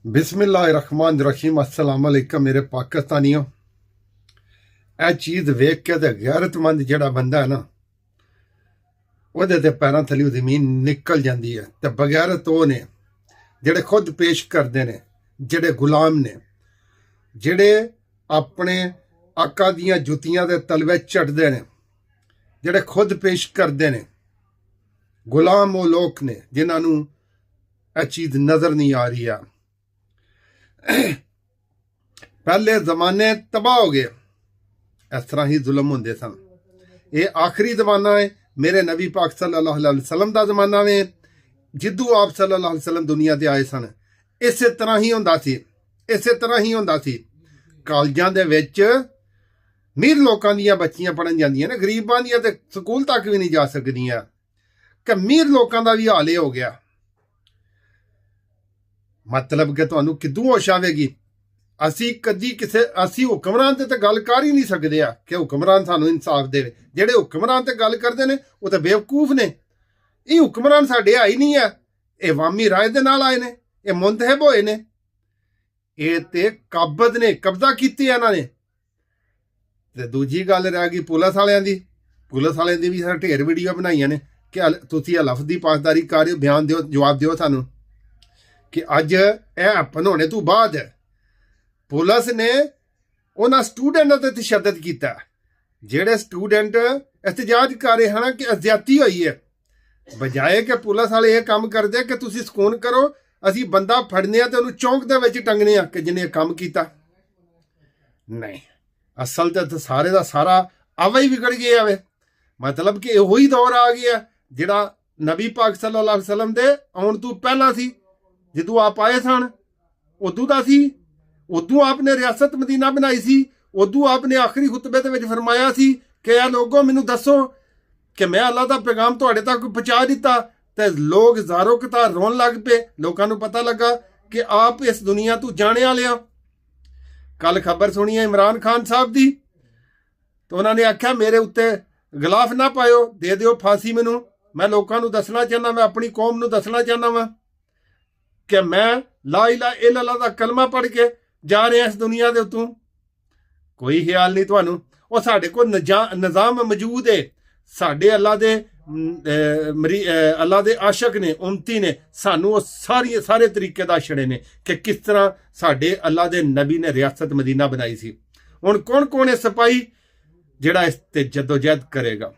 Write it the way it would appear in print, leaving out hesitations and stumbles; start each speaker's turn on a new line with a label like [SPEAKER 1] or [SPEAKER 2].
[SPEAKER 1] बिस्मिल्लाहिर्रहमानिर्रहीम। अस्सलाम वालेकुम मेरे पाकिस्तानियों। ਇਹ ਚੀਜ਼ ਵੇਖ ਕੇ ਤੇ ਗੈਰਤਮੰਦ ਜਿਹੜਾ ਬੰਦਾ ਹੈ ਨਾ, ਉਹਦੇ ਤੇ ਪੈਰਾਂ ਥੱਲੇ ਜ਼ਮੀਨ ਨਿਕਲ ਜਾਂਦੀ ਹੈ। ਤੇ ਬਗੈਰਤ ਉਹ ਨੇ ਜਿਹੜੇ ਖੁਦ ਪੇਸ਼ ਕਰਦੇ ਨੇ, ਜਿਹੜੇ ਗੁਲਾਮ ਨੇ, ਜਿਹੜੇ ਆਪਣੇ ਆਕਾ ਦੀਆਂ ਜੁੱਤੀਆਂ ਦੇ ਤਲਵੇ ਝਟਦੇ ਨੇ, ਜਿਹੜੇ ਖੁਦ ਪੇਸ਼ ਕਰਦੇ ਨੇ। ਗੁਲਾਮ ਉਹ ਲੋਕ ਨੇ ਜਿਨ੍ਹਾਂ ਨੂੰ ਇਹ ਚੀਜ਼ ਨਜ਼ਰ ਨਹੀਂ ਆ ਰਹੀ ਆ। ਪਹਿਲੇ ਜ਼ਮਾਨੇ ਤਬਾਹ ਹੋ ਗਏ, इस तरह ही जुल्म होंदे सन। ये आखिरी जमाना है, मेरे नबी पाक सल्लल्लाहु अलैहि वसल्लम दा जमाना है, जिद्दू आप सल्लल्लाहु अलैहि वसल्लम दुनिया ते आए सन। इस तरह ही हुंदा सी, इस तरह ही हुंदा सी। कालजां दे विच मीर लोकां दीयां बच्चियां पढ़न जांदियां ने, गरीबां दीयां ते स्कूल तक भी नहीं जा सकदियां। कि मीर लोकां दा भी हाल हो गया। मतलब कि तुहानूं किद्दू होश आवेगी। ਅਸੀਂ ਕਦੀ ਕਿਸੇ ਅਸੀਂ ਹੁਕਮਰਾਨ ਤੇ ਗੱਲ ਕਰ ਹੀ ਨਹੀਂ ਸਕਦੇ ਆ ਕਿ ਹੁਕਮਰਾਨ ਸਾਨੂੰ ਇਨਸਾਫ ਦੇਵੇ। ਜਿਹੜੇ ਹੁਕਮਰਾਨ ਤੇ ਗੱਲ ਕਰਦੇ ਨੇ ਉਹ ਤਾਂ ਬੇਵਕੂਫ ਨੇ। ਇਹ ਹੁਕਮਰਾਨ ਸਾਡੇ ਆਈ ਨਹੀਂ ਆ, ਇਹ ਵਾਮੀ ਰਾਏ ਦੇ ਨਾਲ ਆਏ ਨੇ, ਇਹ ਮੁੰਤਖਬ ਹੋਏ ਨੇ, ਇਹ ਤੇ ਕਾਬਜ਼ ਨੇ, ਕਬਜ਼ਾ ਕੀਤੀ ਇਹਨਾਂ ਨੇ। ਤੇ ਦੂਜੀ ਗੱਲ ਰਹਿ ਗਈ ਪੁਲਿਸ ਵਾਲਿਆਂ ਦੀ। ਪੁਲਿਸ ਵਾਲਿਆਂ ਦੀ ਵੀ ਢੇਰ ਵੀਡੀਓ ਬਣਾਈਆਂ ਨੇ ਕਿ ਤੁਸੀਂ ਇਹ ਲਫ਼ਜ਼ ਦੀ ਪਾਸਦਾਰੀ ਕਰ ਰਹੇ ਹੋ, ਬਿਆਨ ਦਿਓ, ਜਵਾਬ ਦਿਓ ਸਾਨੂੰ ਕਿ ਅੱਜ ਇਹ ਬਣਾਉਣੇ ਤੋਂ ਬਾਅਦ ਪੁਲਿਸ ਨੇ ਉਹਨਾਂ ਸਟੂਡੈਂਟਾਂ ਤੇ ਤਸ਼ੱਦਦ ਕੀਤਾ, ਜਿਹੜੇ ਸਟੂਡੈਂਟ ਇhtਜਾਜ ਕਰ ਰਹੇ ਹਨ ਕਿ ਅਜ਼ਿਆਤੀ ਹੋਈ ਹੈ। ਬਜਾਏ ਕਿ ਪੁਲਿਸ ਵਾਲੇ ਇਹ ਕੰਮ ਕਰਦੇ ਕਿ ਤੁਸੀਂ ਸਕੂਨ ਕਰੋ, ਅਸੀਂ ਬੰਦਾ ਫੜਨੇ ਆ ਤੇ ਉਹਨੂੰ ਚੌਂਕ ਦੇ ਵਿੱਚ ਟੰਗਣੇ ਆ ਕਿ ਜਿਹਨੇ ਕੰਮ ਕੀਤਾ। ਨਹੀਂ, ਅਸਲ ਤੇ ਸਾਰੇ ਦਾ ਸਾਰਾ ਆਵਾ ਹੀ ਵਿਗੜ ਗਿਆ ਵੇ। ਮਤਲਬ ਕਿ ਇਹੋ ਹੀ ਦੌਰ ਆ ਗਿਆ ਜਿਹੜਾ ਨਬੀ ਪਾਕ ਸੱਲੱਲਾਹੁ ਅਲੈਹਿ ਵਸੱਲਮ ਦੇ ਆਉਣ ਤੋਂ ਪਹਿਲਾਂ ਸੀ। ਜਦੋਂ ਆਪ ਆਏ ਸਨ ਉਦੋਂ ਦਾ ਸੀ। ਉਦੋਂ ਆਪਨੇ ਰਿਆਸਤ ਮਦੀਨਾ ਬਣਾਈ ਸੀ। ਉਦੋਂ ਆਪਨੇ ਆਖਰੀ ਖੁਤਬੇ ਦੇ ਵਿੱਚ ਫਰਮਾਇਆ ਸੀ ਕਿ ਇਹ ਲੋਗੋ ਮੈਨੂੰ ਦੱਸੋ ਕਿ ਮੈਂ ਅੱਲਾ ਦਾ ਪੈਗਾਮ ਤੁਹਾਡੇ ਤੱਕ ਪਹੁੰਚਾ ਦਿੱਤਾ। ਤੇ ਲੋਕ ਜ਼ਾਰੋ ਕਤਾਰ ਰੋਣ ਲੱਗ ਪਏ। ਲੋਕਾਂ ਨੂੰ ਪਤਾ ਲੱਗਾ ਕਿ ਆਪ ਇਸ ਦੁਨੀਆ ਤੋਂ ਜਾਣੇ ਵਾਲੇ ਆ। ਕੱਲ ਖਬਰ ਸੁਣੀ ਹੈ ਇਮਰਾਨ ਖਾਨ ਸਾਹਿਬ ਦੀ, ਤਾਂ ਉਹਨਾਂ ਨੇ ਆਖਿਆ ਮੇਰੇ ਉੱਤੇ ਗਲਾਫ ਨਾ ਪਾਇਓ, ਦੇ ਦਿਓ ਫਾਂਸੀ ਮੈਨੂੰ। ਮੈਂ ਲੋਕਾਂ ਨੂੰ ਦੱਸਣਾ ਚਾਹੁੰਦਾ, ਮੈਂ ਆਪਣੀ ਕੌਮ ਨੂੰ ਦੱਸਣਾ ਚਾਹੁੰਦਾ ਵਾਂ ਕਿ ਮੈਂ ਲਾ ਇਲਾਹਾ ਇल्लल्लाह ਦਾ ਕਲਮਾ ਪੜ੍ਹ ਕੇ ਜਾ ਰਹੇ ਇਸ ਦੁਨੀਆ ਦੇ ਉੱਤੋਂ। ਕੋਈ ਖਿਆਲ ਨਹੀਂ ਤੁਹਾਨੂੰ। ਉਹ ਸਾਡੇ ਕੋਲ ਨਿਜ਼ਾਮ ਮੌਜੂਦ ਹੈ। ਸਾਡੇ ਅੱਲਾ ਦੇ ਅੱਲਾ ਦੇ ਆਸ਼ਕ ਨੇ, ਉਮਤੀ ਨੇ, ਸਾਨੂੰ ਉਹ ਸਾਰੇ ਤਰੀਕੇ ਦੱਸਣੇ ਨੇ ਕਿ ਕਿਸ ਤਰ੍ਹਾਂ ਸਾਡੇ ਅੱਲਾ ਦੇ ਨਬੀ ਨੇ ਰਿਆਸਤ ਮਦੀਨਾ ਬਣਾਈ ਸੀ। ਹੁਣ ਕੌਣ ਕੌਣ ਹੈ ਸਿਪਾਹੀ ਜਿਹੜਾ ਇਸ ਤੇ ਜਦੋਜਹਿਦ ਕਰੇਗਾ।